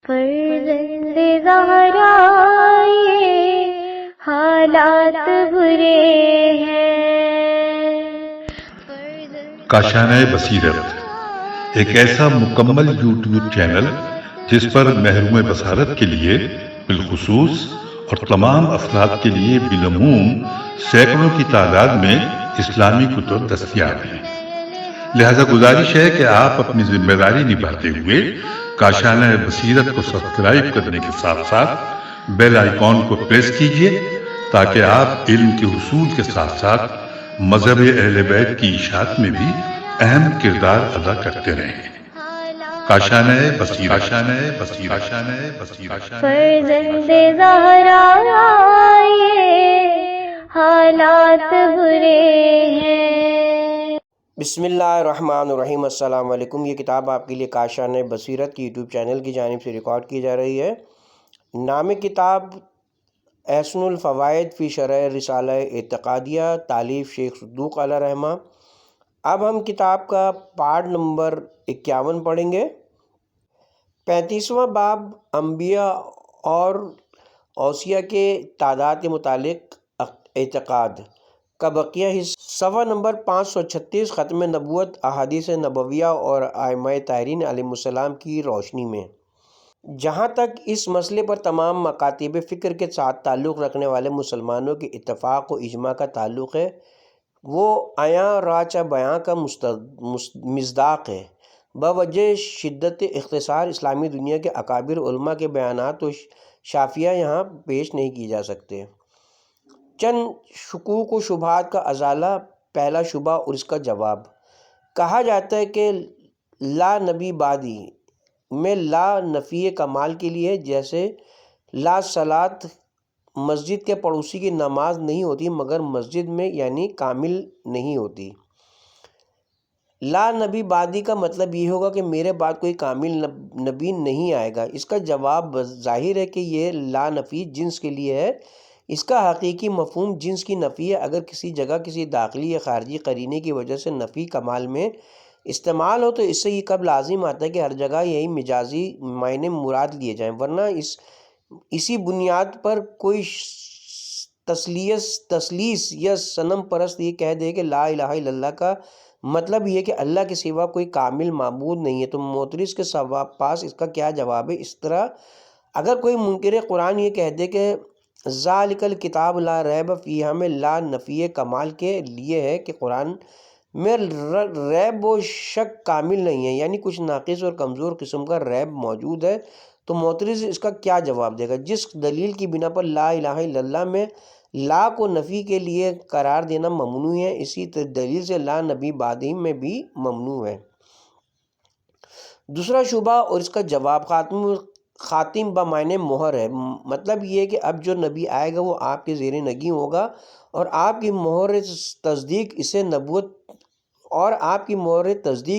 فرزند زہرا یہ حالات برے ہیں۔ کاشانہ بصیرت ایک ایسا مکمل یوٹیوب چینل جس پر محروم بصارت کے لیے بالخصوص اور تمام افراد کے لیے بالعموم سینکڑوں کی تعداد میں اسلامی کتب دستیاب ہیں۔ لہذا گزارش ہے کہ آپ اپنی ذمہ داری نبھاتے ہوئے کاشانہ بصیرت کو سبسکرائب کرنے کے ساتھ ساتھ بیل آئیکن کو پریس کیجئے تاکہ آپ علم کے حصول کے ساتھ ساتھ مذہب اہل بیت کی اشاعت میں بھی اہم کردار ادا کرتے رہیں۔ کاشانہ بصیرت۔ فرزند زہرا یہ حالات برے ہیں۔ بسم اللہ الرحمن الرحیم۔ السلام علیکم۔ یہ کتاب آپ کے لیے کاشانہ بصیرت کی یوٹیوب چینل کی جانب سے ریکارڈ کی جا رہی ہے۔ نام کتاب احسن الفوائد فی شرح رسالہ اعتقادیہ، تالیف شیخ صدوق علیہ رحمہ۔ اب ہم کتاب کا پارٹ نمبر 51 پڑھیں گے۔ 35واں باب انبیاء اور اوصیاء کے تعداد کے متعلق اعتقاد کا بقیہ حصہ، صفحہ نمبر 536، ختم نبوت، احادیث نبویہ اور ائمہ طاہرین علیہ السلام کی روشنی میں۔ جہاں تک اس مسئلے پر تمام مکاتب فکر کے ساتھ تعلق رکھنے والے مسلمانوں کے اتفاق و اجماع کا تعلق ہے، وہ عیاں راچہ بیاں کا مصداق ہے۔ بوجہ شدت اختصار اسلامی دنیا کے اکابر علماء کے بیانات و شافیہ یہاں پیش نہیں کی جا سکتے۔ چند شکوک و شبہات کا ازالہ۔ پہلا شبہ اور اس کا جواب۔ کہا جاتا ہے کہ لا نبی بعدی میں لا نفی کمال کے لیے، جیسے لا صلاۃ، مسجد کے پڑوسی کی نماز نہیں ہوتی مگر مسجد میں، یعنی کامل نہیں ہوتی۔ لا نبی بعدی کا مطلب یہ ہوگا کہ میرے بعد کوئی کامل نبی نہیں آئے گا۔ اس کا جواب ظاہر ہے کہ یہ لا نفی جنس کے لیے ہے۔ اس کا حقیقی مفہوم جنس کی نفی ہے۔ اگر کسی جگہ کسی داخلی یا خارجی قرینے کی وجہ سے نفی کمال میں استعمال ہو تو اس سے یہ کب لازم آتا ہے کہ ہر جگہ یہی مجازی معنی مراد لیے جائیں، ورنہ اسی بنیاد پر کوئی تثلیث یا صنم پرست یہ کہہ دے کہ لا الہ الا اللہ کا مطلب یہ ہے کہ اللہ کے سوا کوئی کامل معبود نہیں ہے، تو معترض کے پاس اس کا کیا جواب ہے؟ اس طرح اگر کوئی منکر قرآن یہ کہہ دے کہ ذالک الکتاب لا ریب فیہ میں لا نفی کمال کے لیے ہے کہ قرآن میں ریب و شک کامل نہیں ہے، یعنی کچھ ناقص اور کمزور قسم کا ریب موجود ہے، تو معترض اس کا کیا جواب دے گا؟ جس دلیل کی بنا پر لا الہ الا اللہ میں لا کو نفی کے لیے قرار دینا ممنوع ہے، اسی دلیل سے لا نبی بعدی میں بھی ممنوع ہے۔ دوسرا شبہ اور اس کا جواب۔ خاتم بمعنی مہر ہے۔ مطلب یہ ہے کہ اب جو نبی آئے گا وہ آپ کے زیر نگیں ہوگا اور آپ کی مہر تصدیق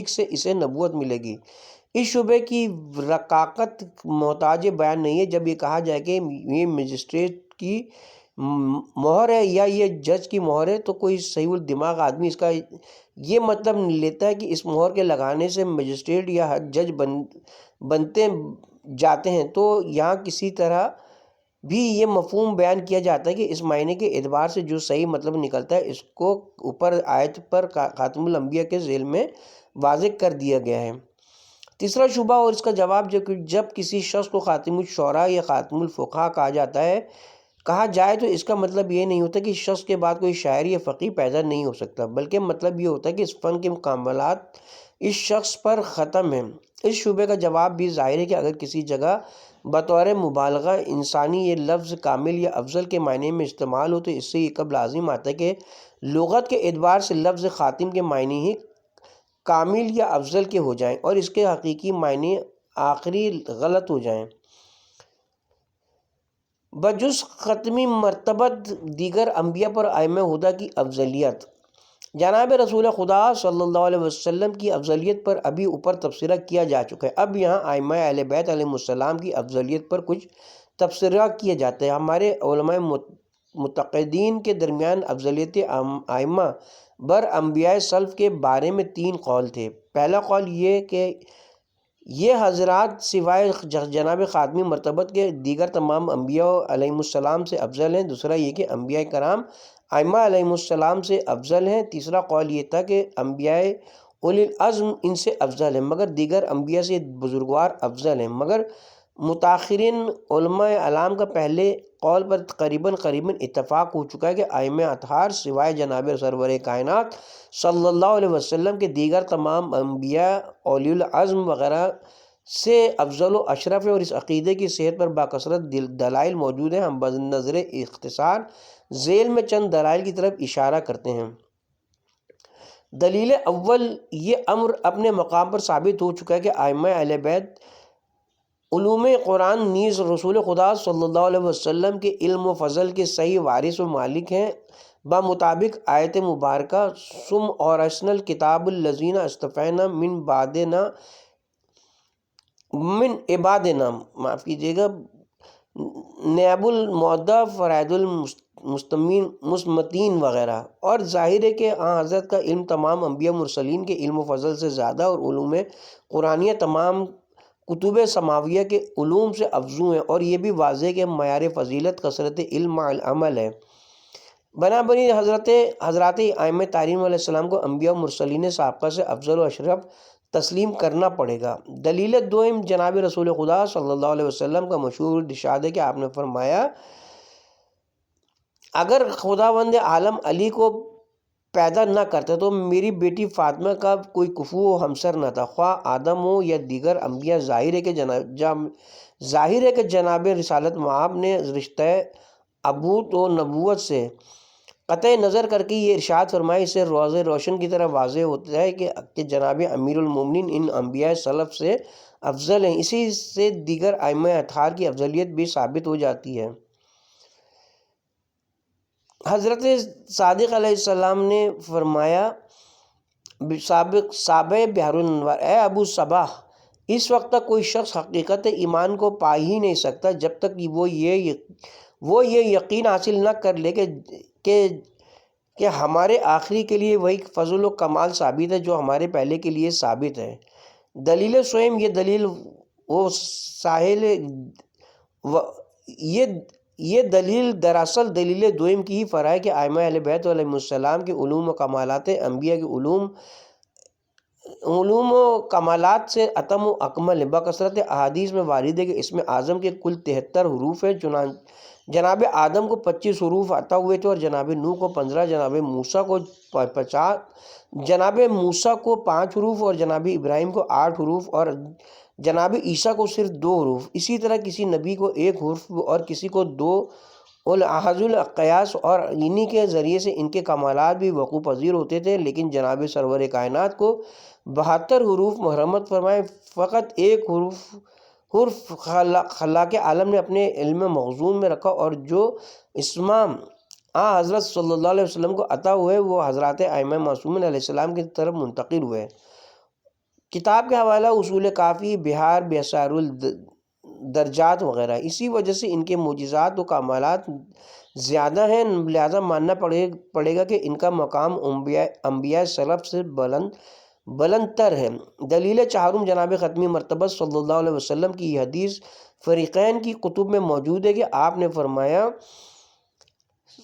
سے اسے نبوت ملے گی۔ اس شبے کی رقاقت محتاج بیان نہیں ہے۔ جب یہ کہا جائے کہ یہ مجسٹریٹ کی مہر ہے یا یہ جج کی مہر ہے تو کوئی صحیح الدماغ آدمی اس کا یہ مطلب لیتا ہے کہ اس مہر کے لگانے سے مجسٹریٹ یا جج بنتے جاتے ہیں، تو یہاں کسی طرح بھی یہ مفہوم بیان کیا جاتا ہے کہ اس معنی کے اعتبار سے جو صحیح مطلب نکلتا ہے اس کو اوپر آیت پر خاتم الانبیاء کے ذیل میں واضح کر دیا گیا ہے۔ تیسرا شبہ اور اس کا جواب۔ جب کسی شخص کو خاتم الشعراء یا خاتم الفقہاء کہا جائے تو اس کا مطلب یہ نہیں ہوتا کہ اس شخص کے بعد کوئی شاعر یا فقیہ پیدا نہیں ہو سکتا، بلکہ مطلب یہ ہوتا ہے کہ اس فن کے کمالات اس شخص پر ختم ہیں۔ اس شبے کا جواب بھی ظاہر ہے کہ اگر کسی جگہ بطور مبالغہ انسانی یہ لفظ کامل یا افضل کے معنی میں استعمال ہو تو اس سے یہ کب لازم آتا ہے کہ لغت کے اعتبار سے لفظ خاتم کے معنی ہی کامل یا افضل کے ہو جائیں اور اس کے حقیقی معنی آخری غلط ہو جائیں۔ بجز ختمی مرتبت دیگر انبیاء پر ائمہ ہدیٰ کی افضلیت۔ جناب رسول خدا صلی اللہ علیہ وسلم کی افضلیت پر ابھی اوپر تبصرہ کیا جا چکا ہے۔ اب یہاں ائمہ اہل بیت علیہ السلام کی افضلیت پر کچھ تبصرہ کیا جاتا ہے۔ ہمارے علماء متقدین کے درمیان افضلیت ائمہ بر انبیاء سلف کے بارے میں 3 قول تھے۔ پہلا قول یہ کہ یہ حضرات سوائے جناب خاتمی مرتبت کے دیگر تمام انبیاء علیہم السلام سے افضل ہیں۔ دوسرا یہ کہ انبیاء کرام ائمہ علیہم السلام سے افضل ہیں۔ تیسرا قول یہ تھا کہ انبیاء اولی العزم ان سے افضل ہیں، مگر دیگر انبیاء سے بزرگوار افضل ہیں۔ مگر متاخرین علماء اعلام کا پہلے قول پر قریباً اتفاق ہو چکا ہے کہ ائمہ اطہار سوائے جناب سرور کائنات صلی اللہ علیہ وسلم کے دیگر تمام انبیاء اولی العزم وغیرہ سے افضل و اشرف ہے، اور اس عقیدے کی صحت پر باکثرت دلائل موجود ہیں۔ ہم بنظر اختصار ذیل میں چند دلائل کی طرف اشارہ کرتے ہیں۔ دلیل اول، یہ امر اپنے مقام پر ثابت ہو چکا ہے کہ ائمہ اہل بیت علوم قرآن نیز رسول خدا صلی اللہ علیہ وسلم کے علم و فضل کے صحیح وارث و مالک ہیں، بمطابق آیت مبارکہ ثم اورثنا الکتاب الذین اصطفینا من عبادنا، معاف کیجیے گا، نیب المعدہ فرائد المسمتین وغیرہ۔ اور ظاہر ہے کہ حضرت کا علم تمام انبیاء مرسلین کے علم و فضل سے زیادہ اور علوم قرآنیہ تمام کتب سماویہ کے علوم سے افزوں ہیں، اور یہ بھی واضح ہے کہ معیار فضیلت کثرت علم مع العمل ہے۔ بنابراین حضرات ائمہ تعظیم علیہ السلام کو انبیاء و مرسلین سابقہ سے افضل و اشرف تسلیم کرنا پڑے گا۔ دلیل دوم، جناب رسول خدا صلی اللہ علیہ وسلم کا مشہور ارشاد ہے کہ آپ نے فرمایا، اگر خداوند عالم علی کو پیدا نہ کرتا تو میری بیٹی فاطمہ کا کوئی کفو و ہمسر نہ تھا، خواہ آدم ہو یا دیگر انبیاء۔ ظاہر ہے کہ جناب رسالت مآب نے رشتہ ابوت و نبوت سے قطع نظر کر کے یہ ارشاد فرمایا، اس سے روز روشن کی طرح واضح ہوتا ہے کہ جناب امیر المومنین ان انبیاء سلف سے افضل ہیں۔ اسی سے دیگر ائمہ اطہار کی افضلیت بھی ثابت ہو جاتی ہے۔ حضرت صادق علیہ السلام نے فرمایا، صابع بحر الانوار، اے ابو صباح، اس وقت تک کوئی شخص حقیقت ایمان کو پا ہی نہیں سکتا جب تک کہ وہ یہ یقین حاصل نہ کر لے کہ ہمارے آخری کے لیے وہی فضل و کمال ثابت ہے جو ہمارے پہلے کے لیے ثابت ہے۔ دلیل سوئم، یہ دلیل وہ ساحل یہ دلیل دراصل دلیل دوم کی ہی فرع ہے کہ ائمہ اہل بیت علیہم السلام کے علوم و کمالات انبیاء کے علوم و کمالات سے اتم و اکمل ہے۔ بکثرت احادیث میں وارد ہے کہ اسم اعظم کے کل 73 حروف ہیں۔ جناب آدم کو 25 حروف عطا ہوئے تھے، اور جناب نوح کو 15، جناب موسیٰ کو 50، جناب موسیٰ کو 5 حروف، اور جناب ابراہیم کو 8 حروف، اور جناب عیسیٰ کو صرف 2 حروف۔ اسی طرح کسی نبی کو 1 حرف اور کسی کو 2 الاحظ القیاس، اور انہی کے ذریعے سے ان کے کمالات بھی وقوع پذیر ہوتے تھے۔ لیکن جناب سرور کائنات کو 72 حروف مرحمت فرمائے، فقط 1 حرف خلاق عالم نے اپنے علم مخزون میں رکھا، اور جو اسماء حضرت صلی اللہ علیہ وسلم کو عطا ہوئے وہ حضرات ائمہ معصومین علیہ السلام کی طرف منتقل ہوئے۔ کتاب کے حوالہ اصول کافی، بہار، بحار الدرجات وغیرہ۔ اسی وجہ سے ان کے معجزات و کمالات زیادہ ہیں، لہذا ماننا پڑے گا کہ ان کا مقام انبیاء سلف سے بلند تر ہے۔ دلیل چہارم، جناب ختمی مرتبہ صلی اللہ علیہ وسلم کی یہ حدیث فریقین کی کتب میں موجود ہے کہ آپ نے فرمایا،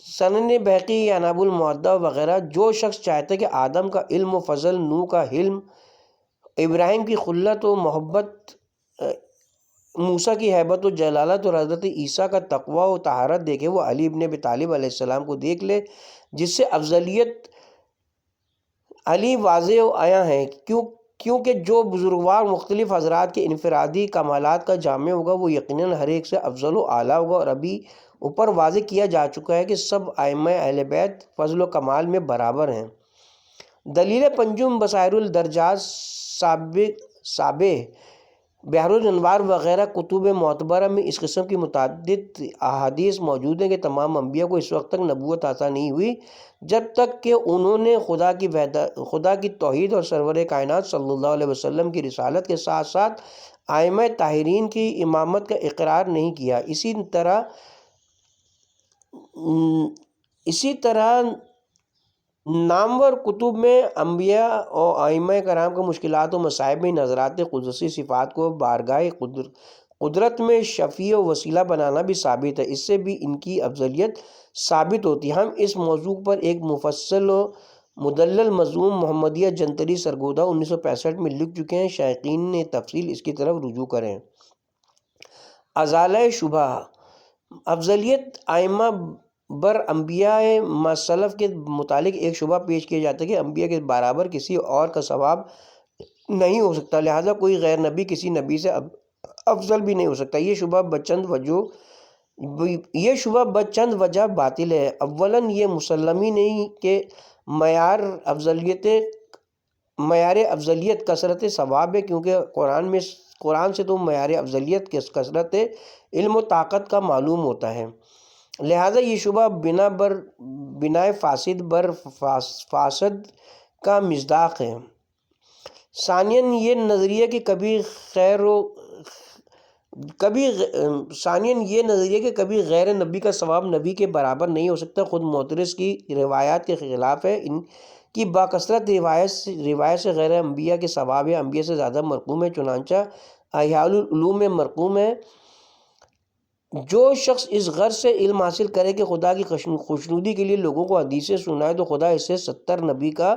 سنن بہقی، عناب المعدہ وغیرہ، جو شخص چاہتا ہے کہ آدم کا علم و فضل، نوح کا حلم، ابراہیم کی خلت و محبت، موسیٰ کی ہیبت و جلالت، اور حضرت عیسیٰ کا تقویٰ و طہارت دیکھے، وہ علی ابن ابی طالب علیہ السلام کو دیکھ لے، جس سے افضلیت علی واضح و عیاں ہے، کیونکہ جو بزرگوار مختلف حضرات کے انفرادی کمالات کا جامع ہوگا وہ یقیناً ہر ایک سے افضل و اعلیٰ ہوگا۔ اور ابھی اوپر واضح کیا جا چکا ہے کہ سب ائمہ اہل بیت فضل و کمال میں برابر ہیں۔ دلیل پنجم، بصائر الدرجات، سابع، بحر الانوار وغیرہ کتب معتبرہ میں اس قسم کی متعدد احادیث موجود ہیں کہ تمام انبیاء کو اس وقت تک نبوت عطا نہیں ہوئی جب تک کہ انہوں نے خدا کی توحید اور سرور کائنات صلی اللہ علیہ وسلم کی رسالت کے ساتھ ساتھ ائمہ طاہرین کی امامت کا اقرار نہیں کیا۔ اسی طرح نامور کتب میں انبیاء اور ائمہ کرام کے مشکلات و مصائب میں نظرات قدسی صفات کو بارگاہ قدرت میں شفیع و وسیلہ بنانا بھی ثابت ہے، اس سے بھی ان کی افضلیت ثابت ہوتی ہے۔ ہم اس موضوع پر ایک مفصل و مدلل مضمون محمدیہ جنتری سرگودہ 1965 میں لکھ چکے ہیں، شائقین نے تفصیل اس کی طرف رجوع کریں۔ ازالہ شبہ، افضلیت ائمہ بر انبیاء مسلف کے متعلق ایک شبہ پیش کیا جاتا ہے کہ انبیاء کے برابر کسی اور کا ثواب نہیں ہو سکتا، لہذا کوئی غیر نبی کسی نبی سے افضل بھی نہیں ہو سکتا۔ یہ شبہ بچند وجہ باطل ہے۔ اولاً یہ مسلم ہی نہیں کہ معیار افضلیت کثرت ثواب ہے، کیونکہ قرآن سے تو معیار افضلیت کی کثرت علم و طاقت کا معلوم ہوتا ہے، لہذا یہ شبہ بنا فاسد بر فاسد کا مصداق ہے۔ ثانیاً یہ نظریہ کہ کبھی غیر نبی کا ثواب نبی کے برابر نہیں ہو سکتا، خود معترض کی روایات کے خلاف ہے۔ ان کی باکثرت روایت سے غیر انبیاء کے ثواب انبیاء سے زیادہ مرقوم ہے، چنانچہ احیاء العلوم میں مرقوم ہے۔ جو شخص اس غرض سے علم حاصل کرے کہ خدا کی خوشنودی کے لیے لوگوں کو حدیثیں سنائے تو خدا اسے 70 نبی کا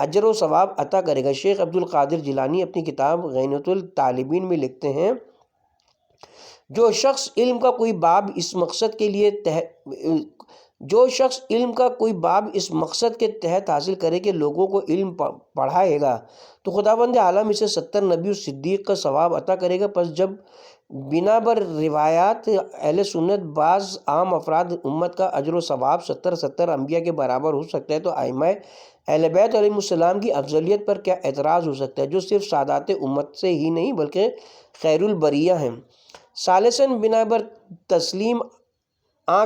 اجر و ثواب عطا کرے گا۔ شیخ عبد القادر جیلانی اپنی کتاب غنیمت الطالبین میں لکھتے ہیں، جو شخص علم کا کوئی باب اس مقصد کے تحت حاصل کرے کہ لوگوں کو علم پڑھائے گا تو خداوند عالم اسے 70 نبی و صدیق کا ثواب عطا کرے گا۔ پس جب بنا بر روایات اہل سنت بعض عام افراد امت کا اجر و ثواب 70 انبیاء کے برابر ہو سکتا ہے تو ائمہ اہل بیت علیہ السلام کی افضلیت پر کیا اعتراض ہو سکتا ہے، جو صرف سادات امت سے ہی نہیں بلکہ خیر البریہ ہیں۔ ثالثاً بنا بر تسلیم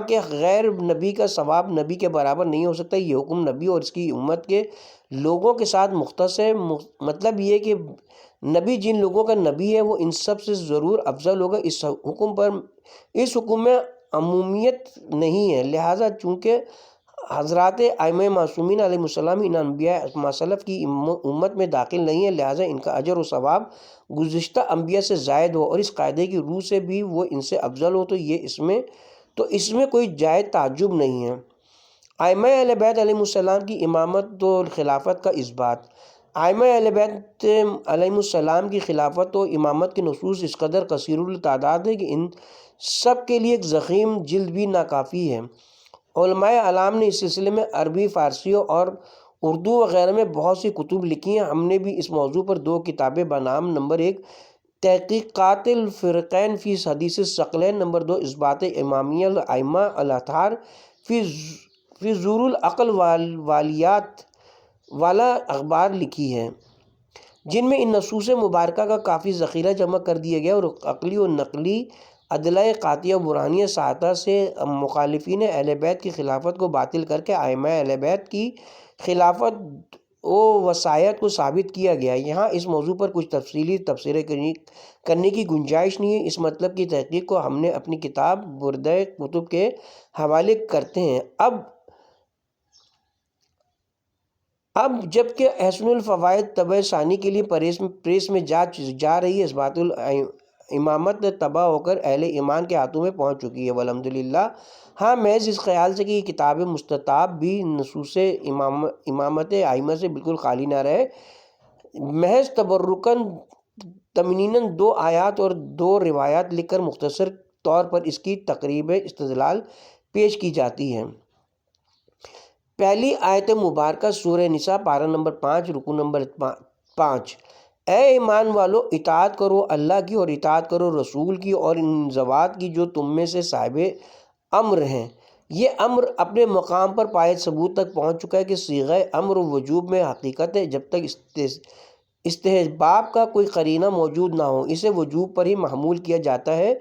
کہ غیر نبی کا ثواب نبی کے برابر نہیں ہو سکتا، یہ حکم نبی اور اس کی امت کے لوگوں کے ساتھ مختص ہے۔ مطلب یہ کہ نبی جن لوگوں کا نبی ہے وہ ان سب سے ضرور افضل ہوگا۔ اس حکم میں عمومیت نہیں ہے، لہٰذا چونکہ حضرات ائمہ معصومین علیہ السلام ان انبیاء مسلف کی امت میں داخل نہیں ہے، لہٰذا ان کا اجر و ثواب گزشتہ انبیاء سے زائد ہو اور اس قاعدے کی روح سے بھی وہ ان سے افضل ہو تو اس میں کوئی جائز تعجب نہیں ہے۔ ائمہ اہل بیت علیہ السلام کی امامت و خلافت کا اثبات۔ ائمہ اہل بیت علیہ السلام کی خلافت و امامت کے نصوص اس قدر کثیر التعداد ہے کہ ان سب کے لیے ایک ضخیم جلد بھی ناکافی ہے۔ علماء اعلام نے اس سلسلے میں عربی، فارسی اور اردو وغیرہ میں بہت سی کتب لکھی ہیں۔ ہم نے بھی اس موضوع پر 2 کتابیں بنام نمبر 1 تحقیقات الفریقین فی حدیث الثقلین، نمبر 2 اثبات امامیہ الائمہ الاطہار فی ظہور العقل والیات والا اخبار لکھی ہے، جن میں ان نصوص مبارکہ کا کافی ذخیرہ جمع کر دیا گیا اور عقلی و نقلی ادلہ قاطعہ برہانیہ ساطع سے مخالفین اہل بیت کی خلافت کو باطل کر کے ائمہ اہل بیت کی خلافت و وصایت کو ثابت کیا گیا۔ یہاں اس موضوع پر کچھ تفصیلی تبصرے کرنے کی گنجائش نہیں ہے، اس مطلب کی تحقیق کو ہم نے اپنی کتاب بردہ کتب کے حوالے کرتے ہیں۔ اب جبکہ احسن الفوائد طبع ثانی کے لیے پریس میں جا رہی ہے، اثبات الامامت طبع ہو کر اہل ایمان کے ہاتھوں میں پہنچ چکی ہے، والحمدللہ۔ ہاں، محض اس خیال سے کہ یہ کتاب مستطاب بھی نصوص امامت ائمہ سے بالکل خالی نہ رہے، محض تبرکاً تمنیناً 2 آیات اور 2 روایات لکھ کر مختصر طور پر اس کی تقریب استدلال پیش کی جاتی ہے۔ پہلی آیت مبارکہ سورہ نساء پارہ نمبر 5 رکوع نمبر 5، اے ایمان والو اطاعت کرو اللہ کی اور اطاعت کرو رسول کی اور ان ذوات کی جو تم میں سے صاحب امر ہیں۔ یہ امر اپنے مقام پر پائے ثبوت تک پہنچ چکا ہے کہ صیغہ امر وجوب میں حقیقت ہے، جب تک استحباب کا کوئی قرینہ موجود نہ ہو اسے وجوب پر ہی محمول کیا جاتا ہے۔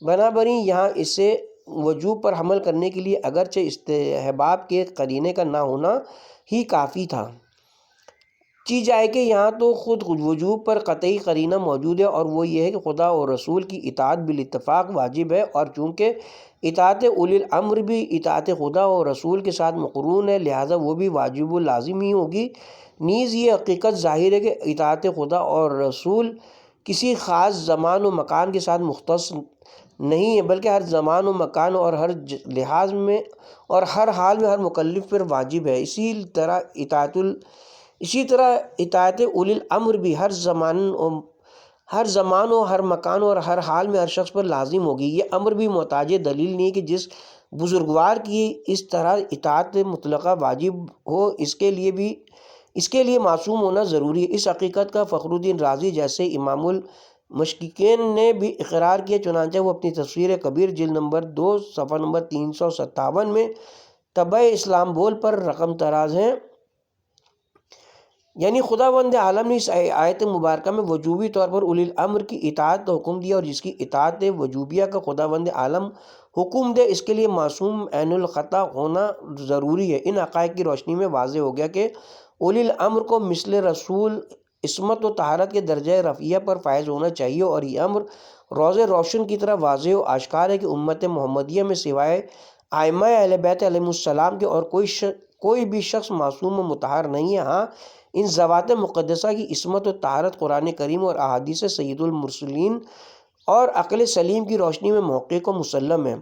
بنابراین یہاں اسے وجوب پر حمل کرنے کے لیے اگرچہ استحباب کے قرینے کا نہ ہونا ہی کافی تھا، چی جائے کہ یہاں تو خود وجوب پر قطعی قرینہ موجود ہے، اور وہ یہ ہے کہ خدا اور رسول کی اطاعت بالاتفاق واجب ہے، اور چونکہ اطاعت اولی الامر بھی اطاعت خدا اور رسول کے ساتھ مقرون ہے، لہٰذا وہ بھی واجب و لازم ہی ہوگی۔ نیز یہ حقیقت ظاہر ہے کہ اطاعت خدا اور رسول کسی خاص زمان و مکان کے ساتھ مختص نہیں ہے، بلکہ ہر زمان و مکان اور ہر لحاظ میں اور ہر حال میں ہر مکلف پر واجب ہے۔ اسی طرح اطاعت اولی الامر بھی ہر زمان و ہر مکان اور ہر حال میں ہر شخص پر لازم ہوگی۔ یہ امر بھی محتاج دلیل نہیں کہ جس بزرگوار کی اس طرح اطاعت مطلقہ واجب ہو، اس کے لیے معصوم ہونا ضروری ہے۔ اس حقیقت کا فخر الدین رازی جیسے امام المشککین نے بھی اقرار کیا، چنانچہ وہ اپنی تفسیر کبیر جلد نمبر 2 صفحہ نمبر 357 میں طبع اسلام بول پر رقم طراز ہیں۔ یعنی خداوند عالم نے اس آیت مبارکہ میں وجوبی طور پر اولی الامر کی اطاعت کا حکم دیا، اور جس کی اطاعت وجوبیہ کا خداوند عالم حکم دے، اس کے لیے معصوم عین الخطا ہونا ضروری ہے۔ ان حقائق کی روشنی میں واضح ہو گیا کہ اولی الامر کو مثل رسول عصمت و طہارت کے درجہ رفیع پر فائز ہونا چاہیے، اور یہ امر روز روشن کی طرح واضح و آشکار ہے کہ امت محمدیہ میں سوائے ائمہ اہل بیت علیہم السلام کے اور کوئی بھی شخص معصوم و مطہر نہیں ہے۔ ہاں، ان ذوات مقدسہ کی عصمت و طہارت قرآن کریم اور احادیث سید المرسلین اور عقل سلیم کی روشنی میں محقق و مسلم ہے۔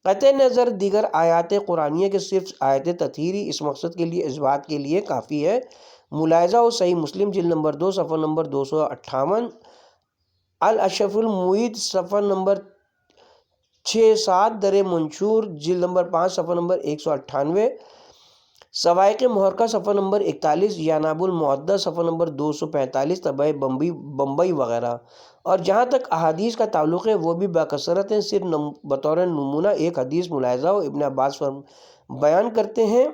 قطع نظر دیگر آیات قرآنیہ کے صرف آیت تطہیری اس مقصد کے لیے اس بات کے لیے کافی ہے۔ ملاحظہ ہو صحیح مسلم جلد نمبر 2 صفحہ نمبر 258، الاشرف المعید صفحہ نمبر 6-7، در منشور جلد نمبر 5 صفحہ نمبر 198، سوائق محرقہ صفحہ نمبر 41، یاناب المعدہ صفحہ نمبر 245، طبع بمبئی وغیرہ۔ اور جہاں تک احادیث کا تعلق ہے وہ بھی باکثرت ہیں۔ صرف بطور نمونہ ایک حدیث ملاحظہ ہو، ابن عباس بیان کرتے ہیں،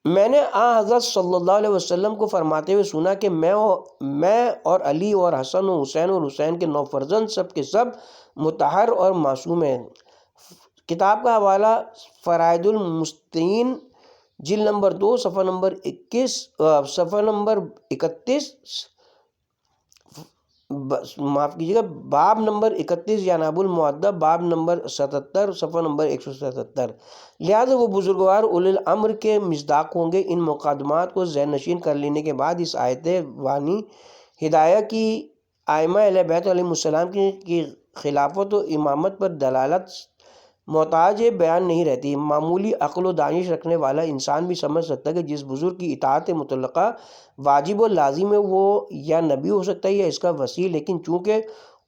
میں نے حضرت صلی اللہ علیہ وسلم کو فرماتے ہوئے سنا کہ میں اور علی اور حسن و حسین کے 9 فرزند سب کے سب مطہر اور معصوم ہیں۔ کتاب کا حوالہ فرائد المستین جلد نمبر 2 صفحہ نمبر 31، معاف کیجیے گا، باب نمبر 31، یاناب المعدہ باب نمبر 77 صفحہ نمبر 177۔ لہذا وہ بزرگوار اولی الامر کے مصداق ہوں گے۔ ان مقدمات کو ذہن نشین کر لینے کے بعد اس آیت وانی ہدایہ کی ائمہ اہل بیت علیہم السلام کی خلافت و امامت پر دلالت محتاج بیان نہیں رہتی۔ معمولی عقل و دانش رکھنے والا انسان بھی سمجھ سکتا ہے کہ جس بزرگ کی اطاعت مطلقہ واجب و لازم ہے وہ یا نبی ہو سکتا ہے یا اس کا وصی، لیکن چونکہ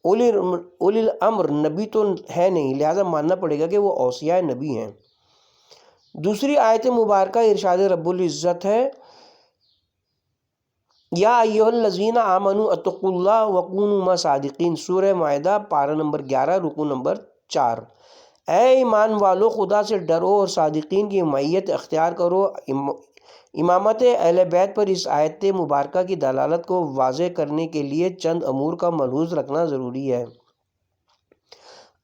اولی الامر نبی تو ہے نہیں، لہذا ماننا پڑے گا کہ وہ اوصیاء نبی ہیں۔ دوسری آیت مبارکہ ارشاد رب العزت ہے، یا ایھا الذین آمنوا اتقوا اللہ وکونوا مع الصادقین، سورہ مائدہ پارہ نمبر 11 رکوع نمبر 4۔ اے ایمان والو، خدا سے ڈرو اور صادقین کی معیت اختیار کرو۔ امامت اہل بیت پر اس آیت مبارکہ کی دلالت کو واضح کرنے کے لیے چند امور کا ملحوظ رکھنا ضروری ہے۔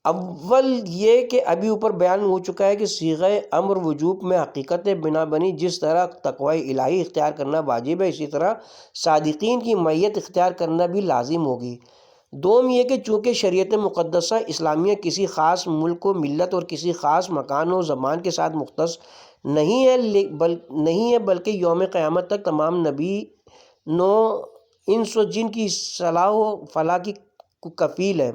اول یہ کہ ابھی اوپر بیان ہو چکا ہے کہ صیغہ امر وجوب میں حقیقت بنا بنی جس طرح تقوی الہی اختیار کرنا واجب ہے، اسی طرح صادقین کی معیت اختیار کرنا بھی لازم ہوگی۔ دوم یہ کہ چونکہ شریعت مقدسہ اسلامیہ کسی خاص ملک و ملت اور کسی خاص مکان و زمان کے ساتھ مختص نہیں ہے بلکہ یوم قیامت تک تمام نبی نو انس و جن کی صلاح و فلاح کی کفیل ہے،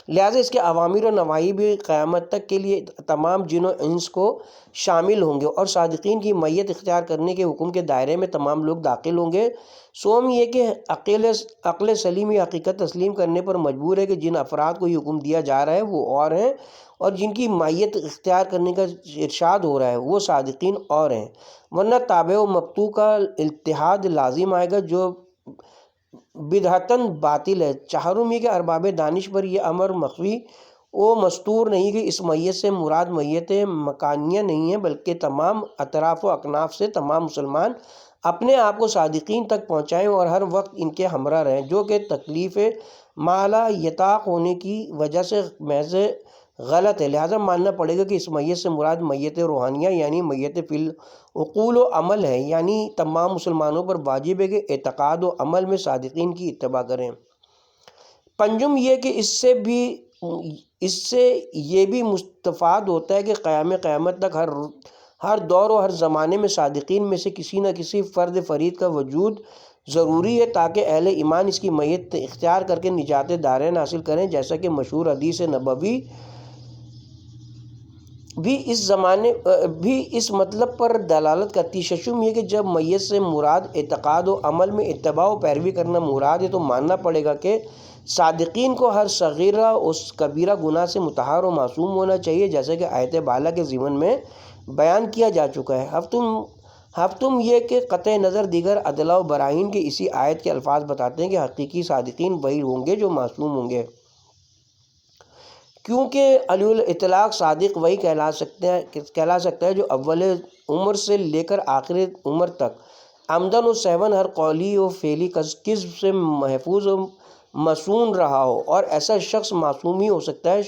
لہٰذا اس کے اوامر و نواہی بھی قیامت تک کے لیے تمام جن و انس کو شامل ہوں گے، اور صادقین کی معیت اختیار کرنے کے حکم کے دائرے میں تمام لوگ داخل ہوں گے۔ سوم یہ کہ عقل سلیم یہ حقیقت تسلیم کرنے پر مجبور ہے کہ جن افراد کو یہ حکم دیا جا رہا ہے وہ اور ہیں، اور جن کی معیت اختیار کرنے کا ارشاد ہو رہا ہے وہ صادقین اور ہیں، ورنہ تابع و مقتوع کا اتحاد لازم آئے گا جو بدعتاً باطل ہے۔ چہارم یہ کہ ارباب دانش پر یہ امر مخفی و مستور نہیں کہ اس میت سے مراد میت مکانیہ نہیں ہے، بلکہ تمام اطراف و اکناف سے تمام مسلمان اپنے آپ کو صادقین تک پہنچائیں اور ہر وقت ان کے ہمراہ رہیں، جو کہ تکلیف مالا یطاق ہونے کی وجہ سے محض غلط ہے، لہٰذا ماننا پڑے گا کہ اس میت سے مراد میت روحانیہ یعنی میت فی العقول و عمل ہے، یعنی تمام مسلمانوں پر واجب ہے کہ اعتقاد و عمل میں صادقین کی اتباع کریں۔ پنجم یہ کہ اس سے یہ بھی مستفاد ہوتا ہے کہ قیامت تک ہر دور و ہر زمانے میں صادقین میں سے کسی نہ کسی فرد فرید کا وجود ضروری ہے تاکہ اہل ایمان اس کی میت اختیار کر کے نجات دارین حاصل کریں، جیسا کہ مشہور حدیث نبوی بھی اس مطلب پر دلالت کرتی۔ ششم یہ کہ جب میت سے مراد اعتقاد و عمل میں اتباع و پیروی کرنا مراد ہے تو ماننا پڑے گا کہ صادقین کو ہر صغیرہ و کبیرہ گناہ سے مطہر و معصوم ہونا چاہیے، جیسا کہ آیت بالا کے ضمن میں بیان کیا جا چکا ہے۔ ہفتم یہ کہ قطع نظر دیگر ادلہ و براہین کے اسی آیت کے الفاظ بتاتے ہیں کہ حقیقی صادقین وہی ہوں گے جو معصوم ہوں گے، کیونکہ علی الاطلاق صادق وہی کہلا سکتا ہے جو اول عمر سے لے کر آخر عمر تک عمدن و سہون ہر قولی و فعلی کذب سے محفوظ و مصون رہا ہو، اور ایسا شخص معصوم ہی ہو سکتا ہے۔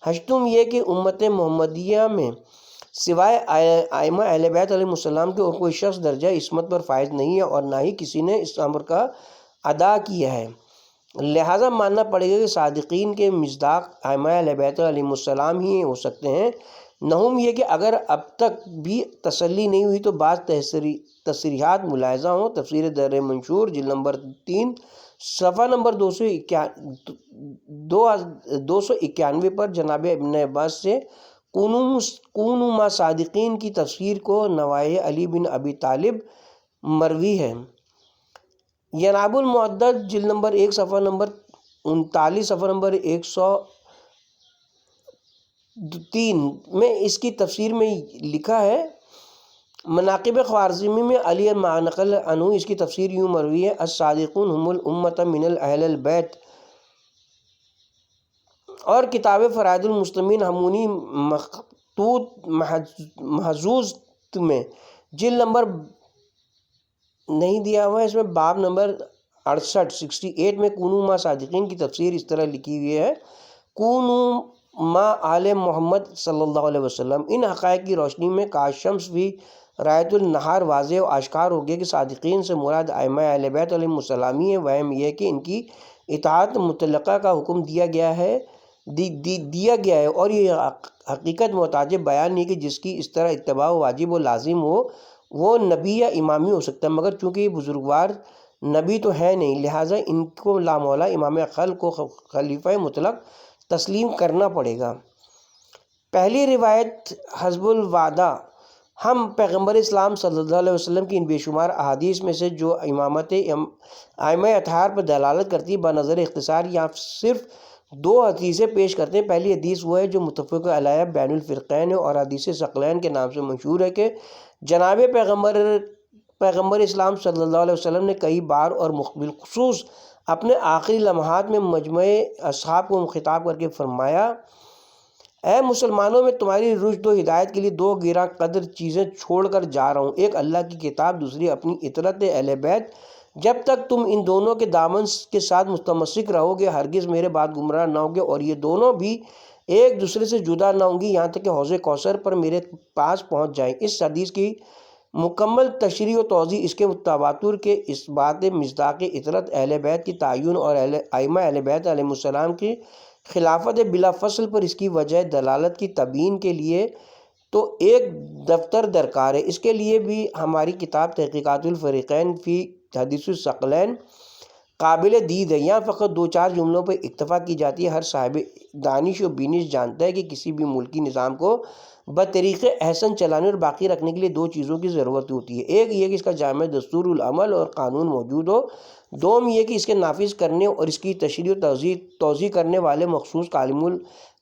ہشتم یہ کہ امت محمدیہ میں سوائے ائمہ اہل بیت علیہ السلام کے اور کوئی شخص درجہ عصمت پر فائز نہیں ہے، اور نہ ہی کسی نے اس امر کا ادا کیا ہے، لہٰذا ماننا پڑے گا کہ صادقین کے مصداق ائمہ اہل بیت علیہ السلام ہی ہو سکتے ہیں۔ نہم یہ کہ اگر اب تک بھی تسلی نہیں ہوئی تو بعض تصریحات ملاحظہ ہوں۔ تفسیر در منشور جلد نمبر 3 صفحہ نمبر 291 پر جناب ابن عباس سے کونوا ما صادقین کی تفسیر کو نوائے علی بن ابی طالب مروی ہے۔ یناب المعدد جلد نمبر 1 صفحہ نمبر 39 صفحہ نمبر 103 میں اس کی تفسیر میں لکھا ہے۔ مناقب خوارزمی میں علی نقل عنہ اس کی تفسیر یوں مروی ہے: الصادقون هم الامۃ من اہل البیت، اور کتاب فرائض المسلمین ہمونی مخطوط محظوظ میں جلد نمبر نہیں دیا ہوا ہے، اس میں باب نمبر 68 میں کونوا ما صادقین کی تفسیر اس طرح لکھی ہوئی ہے: کونوا ما آل محمد صلی اللہ علیہ وسلم۔ ان حقائق کی روشنی میں کاشمس فی رایت النہار واضح و آشکار ہو گیا کہ صادقین سے مراد ائمہ اہل بیت علیہ السلام ہی ہے۔ وہم یہ کہ ان کی اطاعت مطلقہ کا حکم دیا گیا ہے اور یہ حقیقت محتاج بیان نہیں کہ جس کی اس طرح اتباع واجب و لازم ہو وہ نبی یا امام ہی ہو سکتا ہے، مگر چونکہ یہ بزرگوار نبی تو ہے نہیں، لہٰذا ان کو لامولا امام خلق کو خلیفہ مطلق تسلیم کرنا پڑے گا۔ پہلی روایت حسب الوادع ہم پیغمبر اسلام صلی اللہ علیہ وسلم کی ان بے شمار احادیث میں سے جو امامت ائمہ اطہار پر دلالت کرتی ہے، بنظر اختصار یہاں صرف 2 حدیثیں پیش کرتے ہیں۔ پہلی حدیث وہ ہے جو متفق علیہ بین الفرقین ہے اور حدیث ثقلین کے نام سے مشہور ہے کہ جناب پیغمبر اسلام صلی اللہ علیہ وسلم نے کئی بار اور بالخصوص اپنے آخری لمحات میں مجمع اصحاب کو خطاب کر کے فرمایا: اے مسلمانوں، میں تمہاری رشد و ہدایت کے لیے 2 گراں قدر چیزیں چھوڑ کر جا رہا ہوں، ایک اللہ کی کتاب، دوسری اپنی اطرت اہل بیت۔ جب تک تم ان دونوں کے دامن کے ساتھ متمسک رہو گے ہرگز میرے بعد گمراہ نہ ہوگے، اور یہ دونوں بھی ایک دوسرے سے جدا نہ ہوں گی یہاں تک کہ حوض کوثر پر میرے پاس پہنچ جائیں۔ اس حدیث کی مکمل تشریح و توضیح اس کے تواتر کے اس بات مصداق اطرت اہل بیت کی تعین اور ائمہ اہل بیت علیہ السلام کی خلافت بلا فصل پر اس کی وجہ دلالت کی تبیین کے لیے تو ایک دفتر درکار ہے۔ اس کے لیے بھی ہماری کتاب تحقیقات الفریقین فی حدیث الثقلین قابل دید ہے۔ یہاں فقط 2-4 جملوں پر اکتفا کی جاتی ہے۔ ہر صاحب دانش و بینش جانتا ہے کہ کسی بھی ملکی نظام کو بطریق احسن چلانے اور باقی رکھنے کے لیے 2 چیزوں کی ضرورت ہوتی ہے: ایک یہ کہ اس کا جامع دستور العمل اور قانون موجود ہو، دوم یہ کہ اس کے نافذ کرنے اور اس کی تشریح و توضیح کرنے والے مخصوص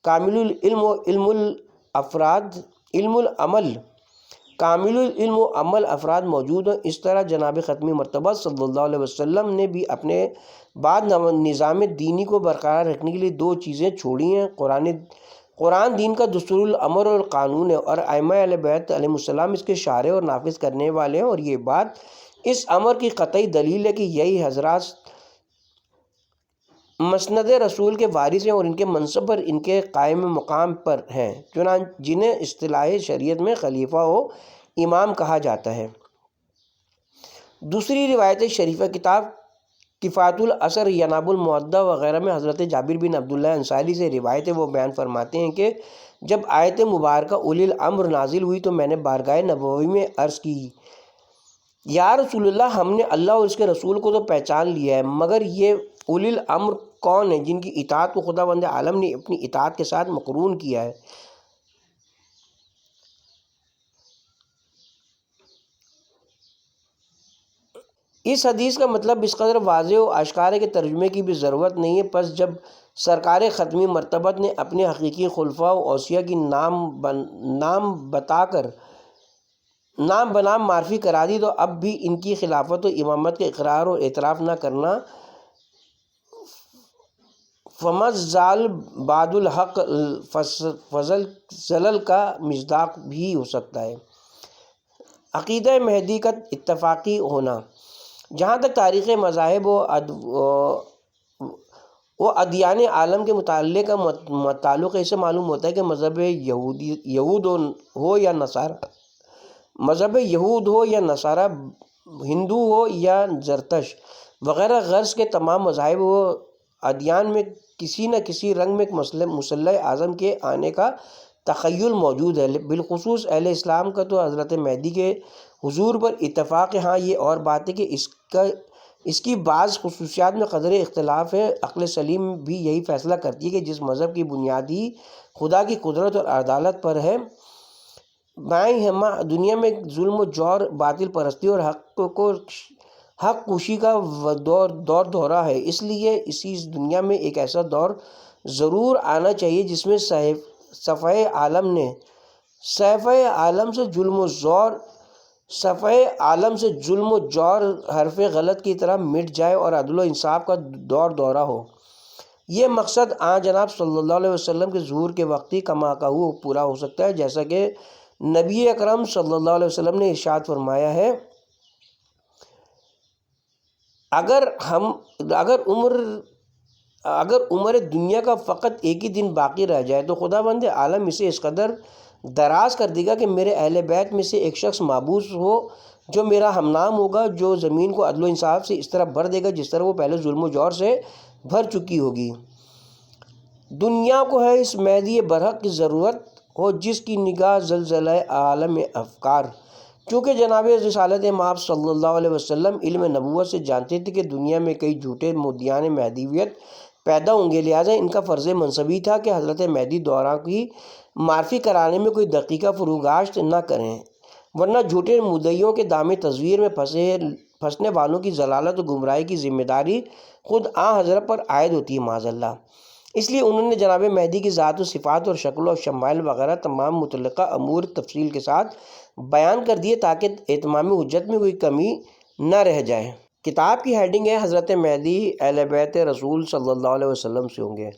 کامل العلم و عمل افراد موجود ہوں۔ اس طرح جناب ختمی مرتبہ صلی اللہ علیہ وسلم نے بھی اپنے بعد نظام دینی کو برقرار رکھنے کے لیے 2 چیزیں چھوڑی ہیں: قرآن دین کا دستور العمل اور قانون ہے، اور ائمہ اہل بیت علیہ السلام اس کے شارع اور نافذ کرنے والے ہیں، اور یہ بات اس امر کی قطعی دلیل ہے کہ یہی حضرات مسند رسول کے وارث ہیں اور ان کے منصب پر ان کے قائم مقام پر ہیں، چنانچہ جنہیں اصطلاح شریعت میں خلیفہ و امام کہا جاتا ہے۔ دوسری روایت شریفہ کتاب کفایت الاثر، یناب المعدہ وغیرہ میں حضرت جابر بن عبداللہ انصاری سے روایت ہے، وہ بیان فرماتے ہیں کہ جب آیت مبارکہ اولی الامر نازل ہوئی تو میں نے بارگاہ نبوی میں عرض کی، یا رسول اللہ، ہم نے اللہ اور اس کے رسول کو تو پہچان لیا ہے، مگر یہ اولی الامر کون ہیں جن کی اطاعت کو خداوند عالم نے اپنی اطاعت کے ساتھ مقرون کیا ہے؟ اس حدیث کا مطلب اس قدر واضح و آشکار ہے کہ ترجمے کی بھی ضرورت نہیں ہے۔ پس جب سرکار ختمی مرتبت نے اپنے حقیقی خلفاء و اوصیاء کی نام بنام معرفی کرا دی، تو اب بھی ان کی خلافت و امامت کا اقرار و اعتراف نہ کرنا فمزال بعد الحق فضل زلل کا مصداق بھی ہو سکتا ہے۔ عقیدہ مہدی کا اتفاقی ہونا۔ جہاں تک تاریخ مذاہب و ادیان عالم کے تعلق ہے، اسے معلوم ہوتا ہے کہ مذہب یہود ہو یا نصارہ، ہندو ہو یا زرتش وغیرہ، غرض کے تمام مذاہب و ادیان میں کسی نہ کسی رنگ میں ایک مسلح اعظم کے آنے کا تخیل موجود ہے۔ بالخصوص اہل اسلام کا تو حضرت مہدی کے حضور پر اتفاق ہے۔ ہاں یہ اور بات ہے کہ اس کی بعض خصوصیات میں قدر اختلاف ہے۔ عقل سلیم بھی یہی فیصلہ کرتی ہے کہ جس مذہب کی بنیاد ہی خدا کی قدرت اور عدالت پر ہے، بائیں دنیا میں ظلم و جور، باطل پرستی اور حق کوشی کا دورہ ہے۔ اس لیے اسی دنیا میں ایک ایسا دور ضرور آنا چاہیے جس میں صفحہ عالم سے ظلم و جور حرف غلط کی طرح مٹ جائے اور عدل و انصاف کا دورہ ہو۔ یہ مقصد جناب صلی اللہ علیہ وسلم کے ظہور کے وقتی کما کہو پورا ہو سکتا ہے، جیسا کہ نبی اکرم صلی اللہ علیہ وسلم نے ارشاد فرمایا ہے، اگر عمر دنیا کا فقط ایک ہی دن باقی رہ جائے تو خداوند عالم اسے اس قدر دراز کر دے گا کہ میرے اہل بیت میں سے ایک شخص مابعوث ہو جو میرا ہم نام ہوگا، جو زمین کو عدل و انصاف سے اس طرح بھر دے گا جس طرح وہ پہلے ظلم و جور سے بھر چکی ہوگی۔ دنیا کو ہے اس مہدی برحق کی ضرورت ہو جس کی نگاہ زلزلہ عالم افکار، چونکہ جناب رسالت مآب صلی اللہ علیہ وسلم علم نبوت سے جانتے تھے کہ دنیا میں کئی جھوٹے مدعیان مہدیویت پیدا ہوں گے، لہٰذا ان کا فرض منصبی تھا کہ حضرت مہدی دورہ کی معرفی کرانے میں کوئی دقیقہ فروگاشت نہ کریں، ورنہ جھوٹے مدعیوں کے دام تزویر میں پھنسنے والوں کی ضلالت و گمراہی کی ذمہ داری خود حضرت پر عائد ہوتی ہے، معاذ اللہ۔ اس لیے انہوں نے جناب مہدی کی ذات و صفات اور شکل و شمائل وغیرہ تمام متعلقہ امور تفصیل کے ساتھ بیان کر دیے تاکہ اتمام حجت میں کوئی کمی نہ رہ جائے۔ کتاب کی ہیڈنگ ہے حضرت مہدی اہل بیت رسول صلی اللہ علیہ وسلم سے ہوں گے۔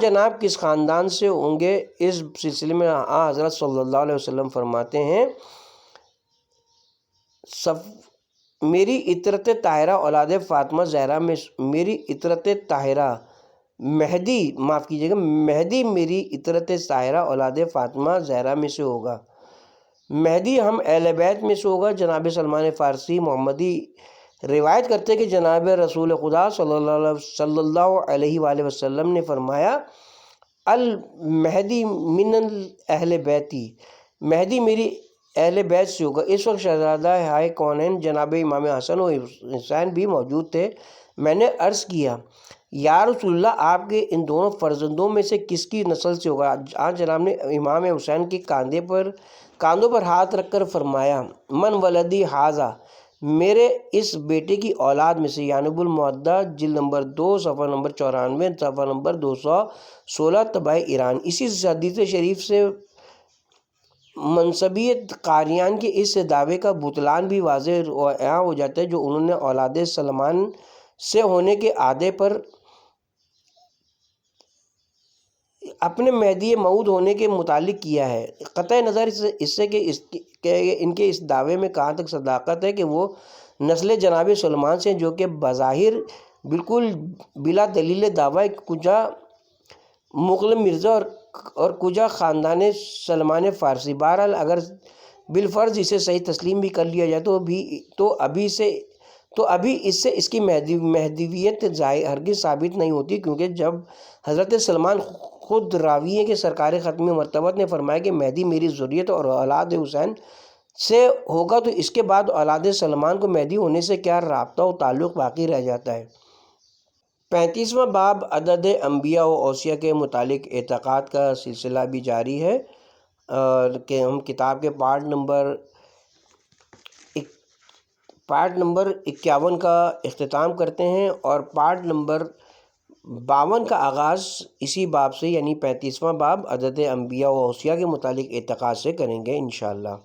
جناب کس خاندان سے ہوں گے؟ اس سلسلے میں حضرت صلی اللہ علیہ وسلم فرماتے ہیں، میری عطرت طاہرہ اولاد فاطمہ زہرا میں مہدی میری عطرت طاہرہ اولاد فاطمہ زہرا میں سے ہوگا۔ مہدی ہم اہل بیت میں سے ہوگا۔ جناب سلمان فارسی محمدی روایت کرتے کہ جناب رسول خدا صلی اللہ علیہ وآلہ وسلم نے فرمایا، المہدی من اہل بیتی، مہدی میری اہل بیت سے ہوگا۔ اس وقت شہزادہ ہائے کونین جناب امام حسن و حسین بھی موجود تھے۔ میں نے عرض کیا، یا رسول اللہ، آپ کے ان دونوں فرزندوں میں سے کس کی نسل سے ہوگا؟ جناب نے امام حسین کے کاندھوں پر ہاتھ رکھ کر فرمایا، من ولدی ھذا، میرے اس بیٹے کی اولاد میں سے۔ یناب المعدہ جلد نمبر 2 صفحہ نمبر 94 صفحہ نمبر 216 طبع ایران۔ اسی حدیث شریف سے منسبیت قاریان کے اس دعوے کا بطلان بھی واضح ہو جاتا ہے جو انہوں نے اولاد سلمان سے ہونے کے عہدے پر اپنے مہدی موعود ہونے کے متعلق کیا ہے۔ قطع نظر اس سے کہ ان کے اس دعوے میں کہاں تک صداقت ہے کہ وہ نسل جناب سلمان سے، جو کہ بظاہر بالکل بلا دلیل دعویٰ کجا مغل مرزا اور کجا خاندان سلمان فارسی. بہرحال اگر بالفرض اسے صحیح تسلیم بھی کر لیا جائے تو ابھی اس سے اس کی مہدویت ہرگز ثابت نہیں ہوتی، کیونکہ جب حضرت سلمان خود راوی ہیں کہ سرکار ختم مرتبت نے فرمایا کہ مہدی میری ذریت اور اولاد حسین سے ہوگا، تو اس کے بعد اولاد سلمان کو مہدی ہونے سے کیا رابطہ و تعلق باقی رہ جاتا ہے. 35واں باب عدد انبیاء و اوصیاء کے متعلق اعتقاد کا سلسلہ بھی جاری ہے، کہ ہم کتاب کے پارٹ نمبر 51 کا اختتام کرتے ہیں، اور پارٹ نمبر 52 کا آغاز اسی باب سے، یعنی 35واں باب عدد انبیاء و اوصیاء کے متعلق اعتقاد سے کریں گے انشاءاللہ.